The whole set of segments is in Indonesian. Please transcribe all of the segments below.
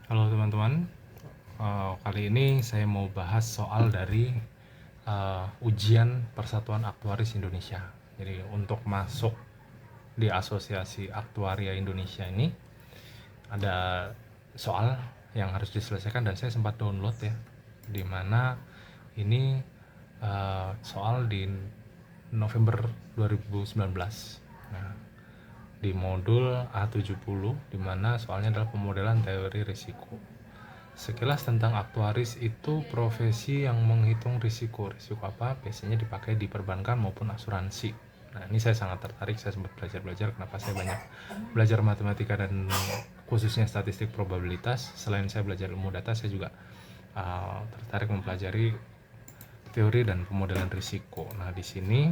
Halo teman-teman, kali ini saya mau bahas soal dari ujian Persatuan Aktuaris Indonesia. Jadi untuk masuk di Asosiasi Aktuaria Indonesia ini ada soal yang harus diselesaikan dan saya sempat download ya, dimana ini soal di November 2019. Nah, di modul A70 di mana soalnya adalah pemodelan teori risiko. Sekilas tentang aktuaris itu profesi yang menghitung risiko. Risiko apa? Biasanya dipakai di perbankan maupun asuransi. Nah, ini saya sangat tertarik, saya sempat belajar kenapa saya banyak belajar matematika dan khususnya statistik probabilitas. Selain saya belajar ilmu data, saya juga tertarik mempelajari teori dan pemodelan risiko. Nah, di sini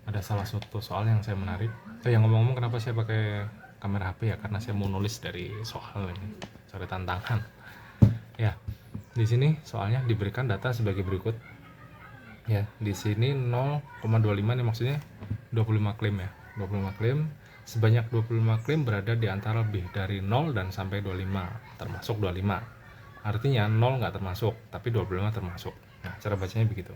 ada salah satu soal yang saya menarik. Yang ngomong-ngomong kenapa saya pakai kamera HP ya? Karena saya mau nulis dari soal ini, soal tantangan. Ya, di sini soalnya diberikan data sebagai berikut. Ya, di sini 0,25 ini maksudnya 25 klaim ya. 25 klaim, sebanyak 25 klaim berada di antara lebih dari 0 dan sampai 25, termasuk 25. Artinya 0 nggak termasuk, tapi 25 termasuk. Nah, cara bacanya begitu.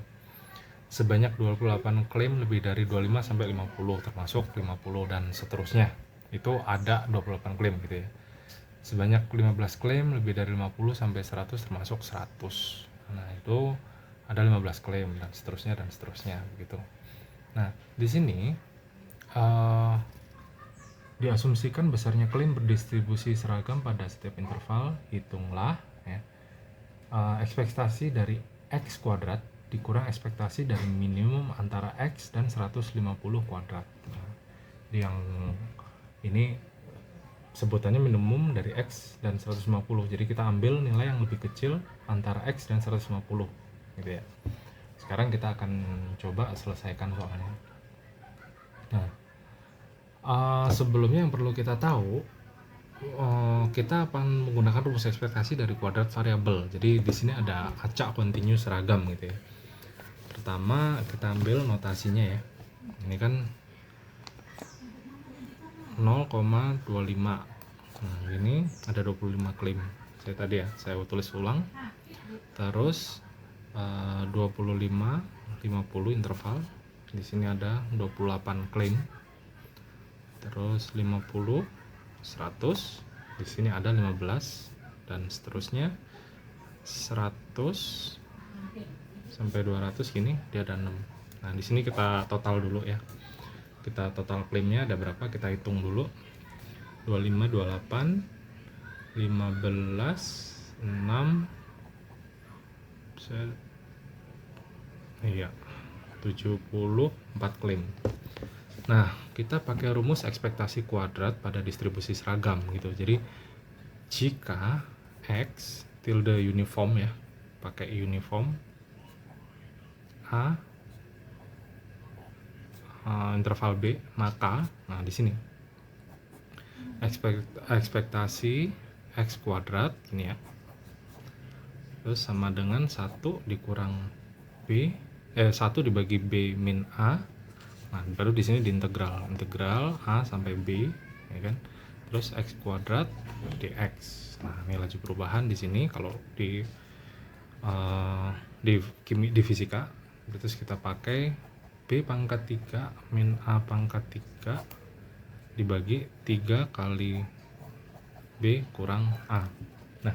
Sebanyak 28 klaim lebih dari 25 sampai 50, termasuk 50 dan seterusnya. Itu ada 28 klaim gitu ya. Sebanyak 15 klaim lebih dari 50 sampai 100 termasuk 100. Nah, itu ada 15 klaim dan seterusnya begitu. Nah, di sini diasumsikan besarnya klaim berdistribusi seragam pada setiap interval. Hitunglah ya, ekspektasi dari X kuadrat dikurang ekspektasi dari minimum antara X dan 150 kuadrat. Nah, yang ini sebutannya minimum dari X dan 150. Jadi kita ambil nilai yang lebih kecil antara X dan 150 gitu ya. Sekarang kita akan coba selesaikan soalnya. Nah, sebelumnya yang perlu kita tahu, kita akan menggunakan rumus ekspektasi dari kuadrat variabel. Jadi di sini ada acak kontinu seragam gitu ya. Pertama kita ambil notasinya ya. Ini kan 0,25. Nah, ini ada 25 klaim. Saya tulis ulang. Terus 25, 50 interval. Di sini ada 28 klaim. Terus 50, 100. Di sini ada 15 dan seterusnya 100 sampai 200 gini dia ada 6. Nah, di sini kita total dulu ya. Kita total klaimnya ada berapa? Kita hitung dulu. 25, 28, 15, 6, iya 74 klaim. Nah, kita pakai rumus ekspektasi kuadrat pada distribusi seragam gitu. Jadi jika X tilde uniform ya, pakai uniform A interval B, maka nah di sini ekspektasi X kuadrat ini ya, terus sama dengan 1 dikurang B 1 dibagi B min A. Nah, baru di sini diintegral A sampai B ya kan, terus X kuadrat dx. Nah, ini laju perubahan di sini kalau di fisika. Terus kita pakai B pangkat 3 min A pangkat 3 dibagi 3 kali B kurang A. Nah,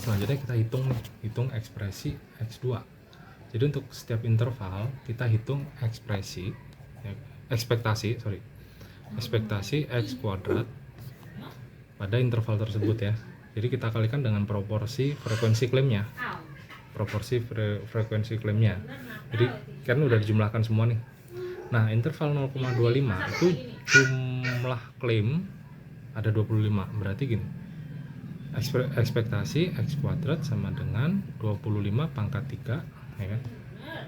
selanjutnya kita hitung ekspresi X2. Jadi untuk setiap interval kita hitung ekspektasi X kuadrat pada interval tersebut ya. Jadi kita kalikan dengan proporsi frekuensi klaimnya. Jadi kan udah dijumlahkan semua nih. Nah, interval 0,25 itu jumlah klaim ada 25. Berarti gini. Ekspektasi X kuadrat sama dengan 25 pangkat 3 ya kan.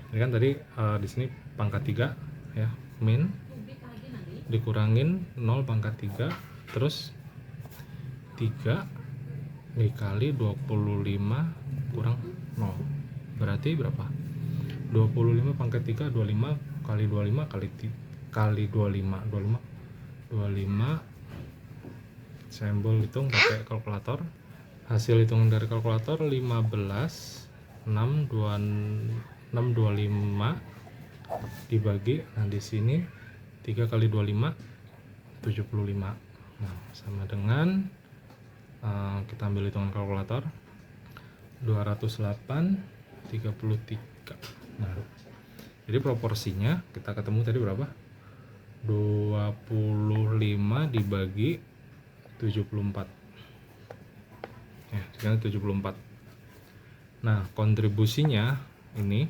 Ini kan tadi di sini pangkat 3 ya, min dikurangin 0 pangkat 3 terus 3 dikali 25 kurang 0. Berarti berapa? 25 pangkat 3 25 kali 25 kali 25 25 saya hitung pakai kalkulator. Hasil hitungan dari kalkulator 15 625 dibagi, nah di sini 3 kali 25 75. Nah, sama dengan kita ambil hitungan kalkulator 208 33. Nah, jadi proporsinya kita ketemu tadi berapa? 25 dibagi 74. Ya, sekarang 74. Nah, kontribusinya ini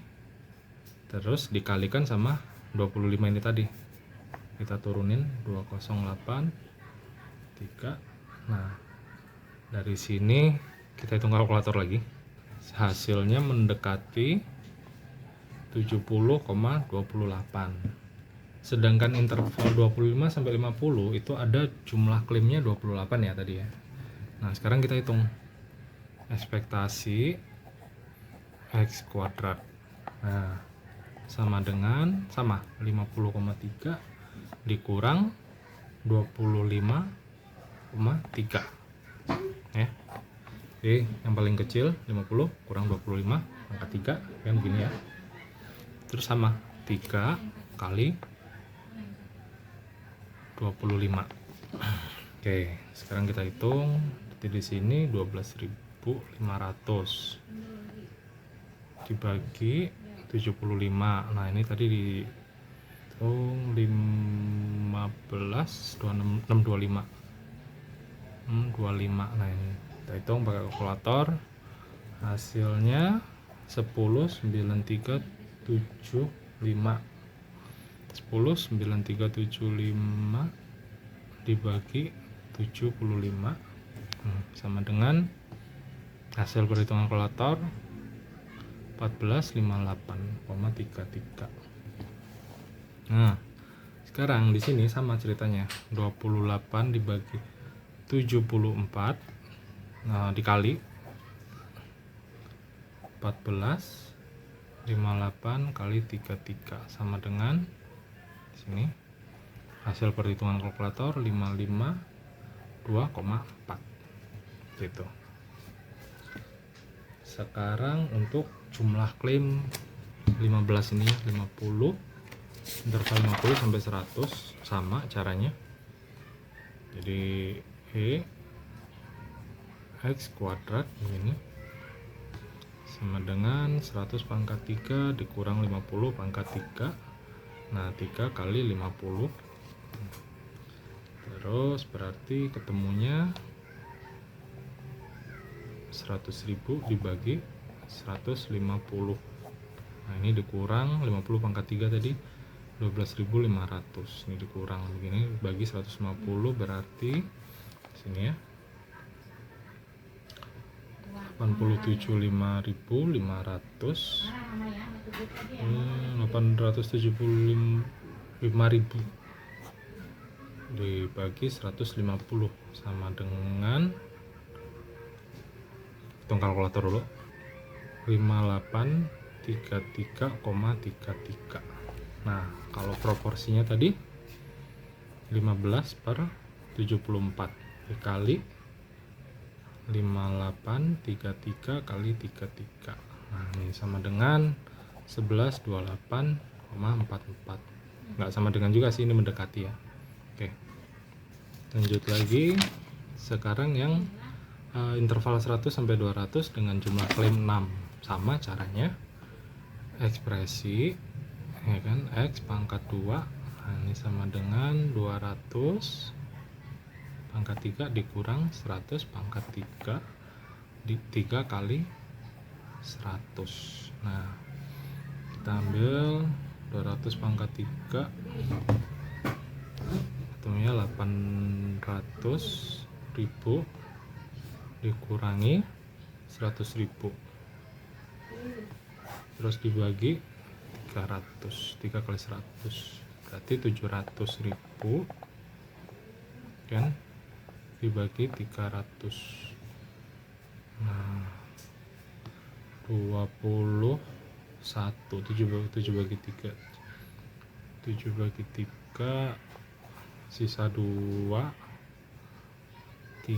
terus dikalikan sama 25 ini tadi. Kita turunin 208 3. Nah, dari sini kita hitung kalkulator lagi. Hasilnya mendekati 70,28. Sedangkan interval 25 sampai 50 itu ada jumlah klaimnya 28 ya tadi ya. Nah, sekarang kita hitung ekspektasi X kuadrat. Nah, sama 50,3 dikurang 25,3 ya. Jadi yang paling kecil 50 kurang 25 pangkat 3 kan begini ya. Terus sama 3 kali 25. Oke, sekarang kita hitung. Jadi di sini 12.500 dibagi 75. Nah, ini tadi dihitung 15 625. 25. Nah, ini kita hitung pakai kalkulator. Hasilnya 10,9375. 10,9375 dibagi 75 sama dengan hasil perhitungan kalkulator 1458,33. Nah, sekarang di sini sama ceritanya. 28 dibagi 74. Nah, dikali 14,58 kali 33 sama dengan di sini hasil perhitungan kalkulator 552,4 gitu. Sekarang untuk jumlah klaim 15 ini 50 interval 50 sampai 100 sama caranya. Jadi X kuadrat ini sama dengan 100 pangkat 3 dikurang 50 pangkat 3. Nah, 3 kali 50. Terus berarti ketemunya 100.000 dibagi 150. Nah, ini dikurang 50 pangkat 3 tadi 12.500. Ini dikurang begini bagi 150 berarti sini ya 87.500 875.000 dibagi 150 sama dengan hitung kalkulator dulu 5833,33. Nah, kalau proporsinya tadi 15/74 dikali 5833 kali 33. Nah, ini sama dengan 1128,44. Nggak sama dengan juga sih, ini mendekati ya. Oke, lanjut lagi. Sekarang yang interval 100 sampai 200 dengan jumlah klaim 6. Sama caranya. Ekspresi ya kan, X pangkat 2. Nah, ini sama dengan 200 pangkat 3 dikurang 100 pangkat 3 di 3 kali 100. Nah, kita ambil 200 pangkat 3 ketemunya 800.000 dikurangi 100.000 terus dibagi 300. 3 kali 100 berarti 700.000 kan dibagi 300. Nah, 21 7 bagi 3 sisa 2 3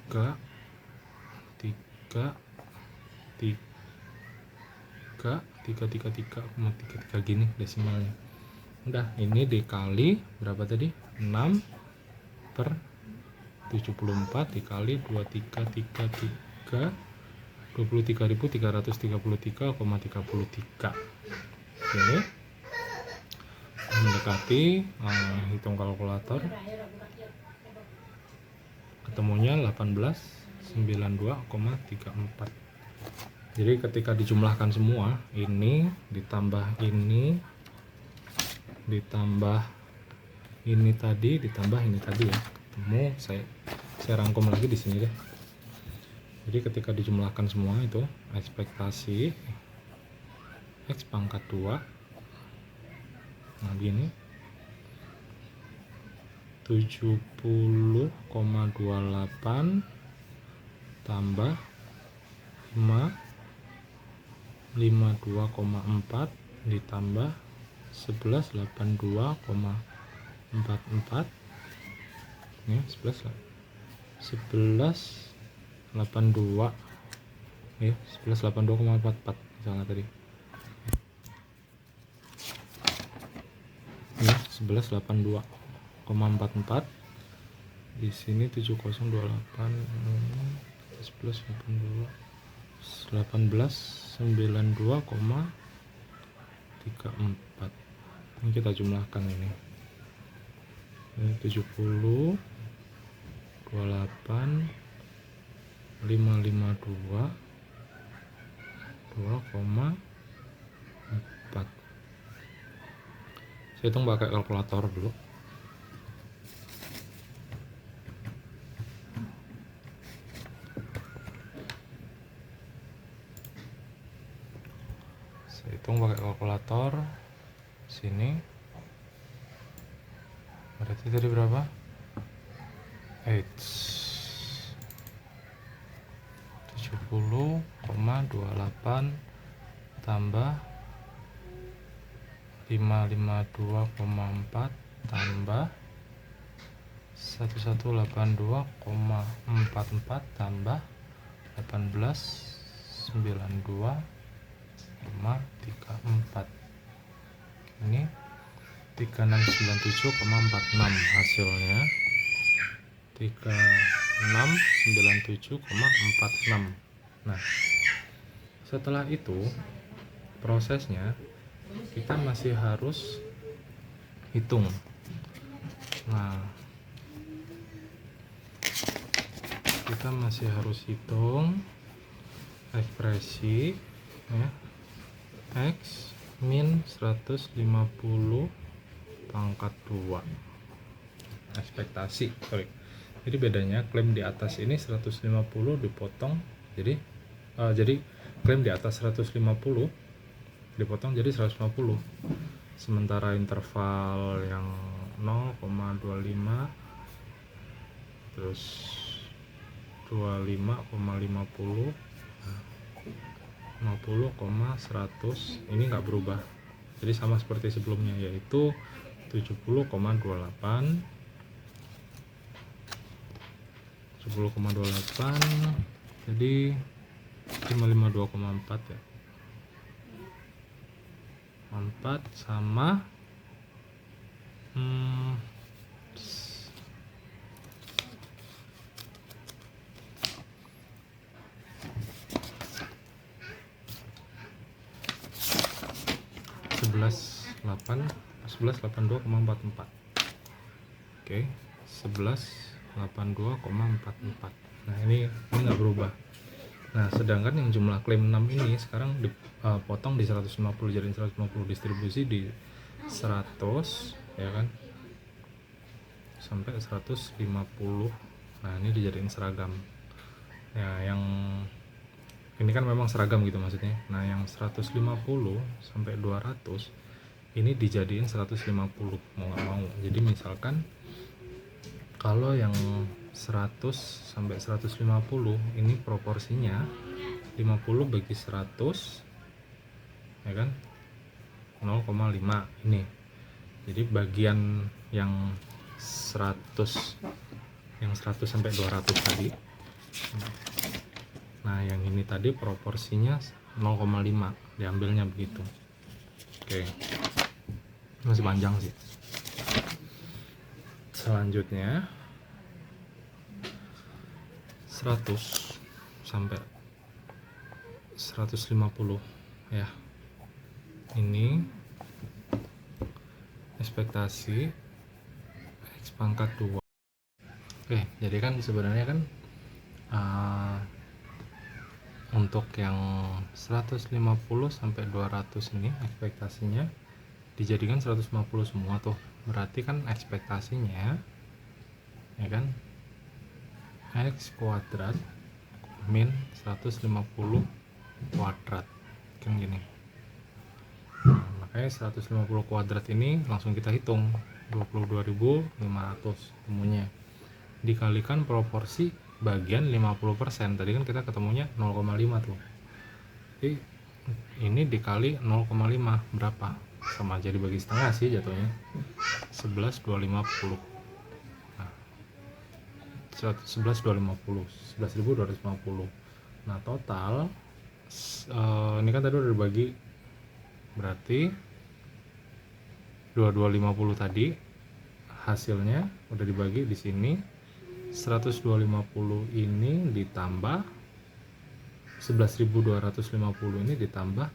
3,33 gini desimalnya. Udah, ini dikali berapa tadi? 6/74 dikali 2333 23.333,33. Ini mendekati, hitung kalkulator, ketemunya 1892,34. Jadi ketika dijumlahkan semua, ini ditambah ini ditambah ini tadi ditambah ini tadi ya, ketemu, saya rangkum lagi di sini deh. Jadi ketika dijumlahkan semua itu ekspektasi X pangkat 2, nah gini, 70,28 tambah 52,4 ditambah 1182,44. Ini 1182 ya, 1182,44 misalnya tadi. Ini 1182,44. Di sini 7028 1182 1892,34. Ini kita jumlahkan ini 70 28 552 2,4. Saya hitung pakai kalkulator dulu. Saya hitung pakai kalkulator. Sini berarti tadi berapa? 70,28 tambah 552,4 tambah 1182,44 tambah 1892,34. Ini 3697,46 hasilnya. 3697,46. Nah, setelah itu prosesnya kita masih harus hitung. Nah, kita masih harus hitung ekspresi ya, X min 150 pangkat 2 ekspektasi. Jadi bedanya klaim di atas ini 150 dipotong jadi klaim di atas 150 dipotong jadi 150. Sementara interval yang 0,25 terus 25,50 50,100 ini nggak berubah. Jadi sama seperti sebelumnya, yaitu 70,28 jadi 552,4 ya. 4 sama 1182,44. Oke, 1182,44. Nah, ini nggak berubah. Nah, sedangkan yang jumlah klaim 6 ini sekarang dipotong di 150, jadi 150 distribusi di 100 ya kan, sampai 150. Nah, ini dijadiin seragam ya. Yang ini kan memang seragam gitu maksudnya. Nah, yang 150 sampai 200 ini dijadiin 150 mau nggak mau. Jadi misalkan kalau yang 100 sampai 150 ini proporsinya 50 bagi 100 ya kan, 0,5 ini. Jadi bagian yang 100 sampai 200 tadi Nah yang ini tadi proporsinya 0,5, diambilnya begitu. Oke, masih panjang sih. Selanjutnya 100 sampai 150 ya. Ini ekspektasi X pangkat 2. Oke, jadi kan sebenarnya kan untuk yang 150 sampai 200 ini ekspektasinya dijadikan 150 semua tuh. Berarti kan ekspektasinya ya kan X kuadrat min 150 kuadrat kan gini. Nah, makanya 150 kuadrat ini langsung kita hitung 22.500 temunya, dikalikan proporsi bagian 50%. Tadi kan kita ketemunya 0,5 tuh. Jadi ini dikali 0,5 berapa? Sama aja dibagi setengah sih jatuhnya. 11.250. Nah, 11.250, 11.250. Nah, total ini kan tadi udah dibagi, berarti 2250 tadi hasilnya udah dibagi di sini. 10250 ini ditambah 11.250 ini ditambah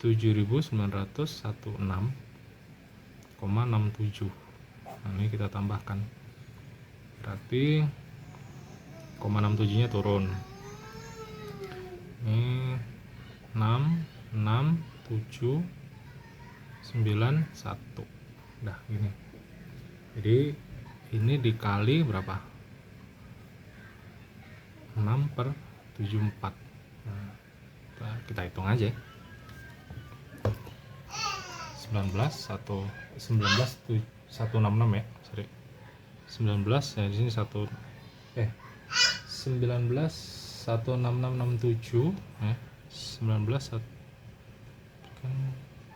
7.916,67. Nah, ini kita tambahkan, berarti 0,67 nya turun. Ini 6, 6, 7, 9, 1. Udah gini. Jadi ini dikali berapa? 6/74. Nah, kita hitung aja. 166 ya, sorry. 19 ya di sini 16667 ya. 19 kan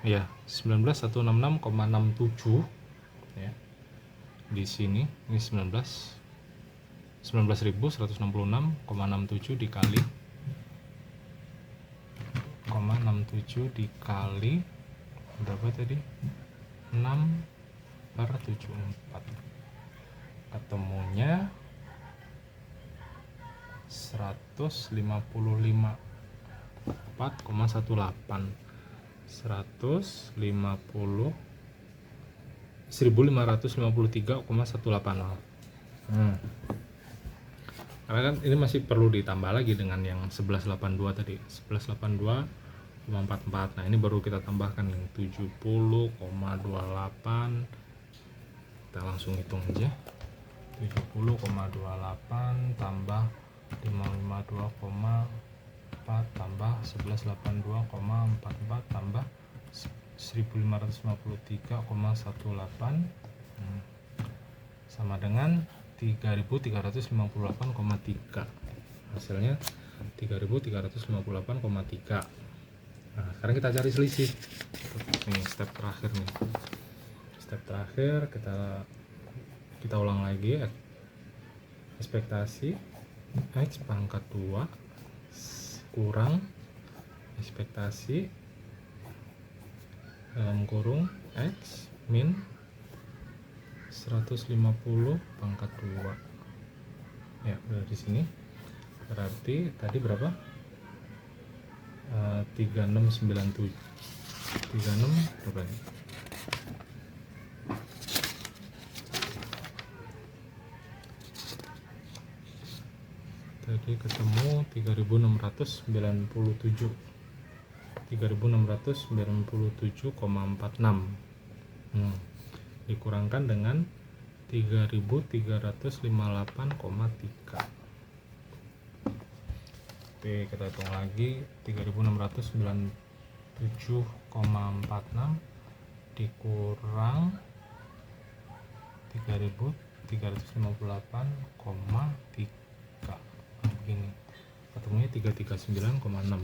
ya 19.166,67 ya. Di sini ini 19.166,67 dikali 0,67 dikali berapa tadi? 6/74. Ketemunya 155,4,18. 1553,18. Karena kan ini masih perlu ditambah lagi dengan yang 1182 tadi, 1182,44. Nah, ini baru kita tambahkan yang 70,28. Kita langsung hitung aja. 70,28 tambah 552,4 tambah 1182,44 tambah 1553,18 sama dengan 3358,3. Hasilnya 3358,3. Nah, sekarang kita cari selisih. Ini step terakhir nih. Step terakhir kita ulang lagi. Ekspektasi X pangkat 2 kurang ekspektasi dalam kurung X min 150 pangkat 2 ya, udah di sini. Berarti tadi berapa? 3697. 36 berapa nih? Tadi ketemu 3697. 3697,46. Dikurangkan dengan 3358,3. Oke, kita hitung lagi. 3697,46 dikurang 3358,3. Begini, ketemunya 339,6.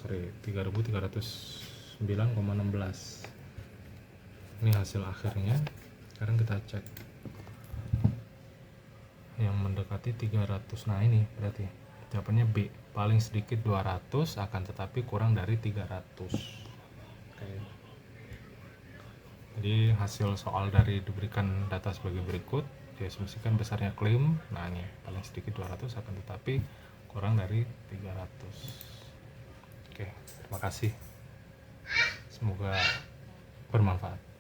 Sorry, 3309,16. Ini hasil akhirnya. Sekarang kita cek. yang mendekati 300. Nah ini berarti jawabannya B, paling sedikit 200 akan tetapi kurang dari 300. Oke. Jadi hasil soal dari diberikan data sebagai berikut, diasumsikan besarnya klaim. Nah ini paling sedikit 200 akan tetapi kurang dari 300. Oke, terima kasih. Semoga bermanfaat.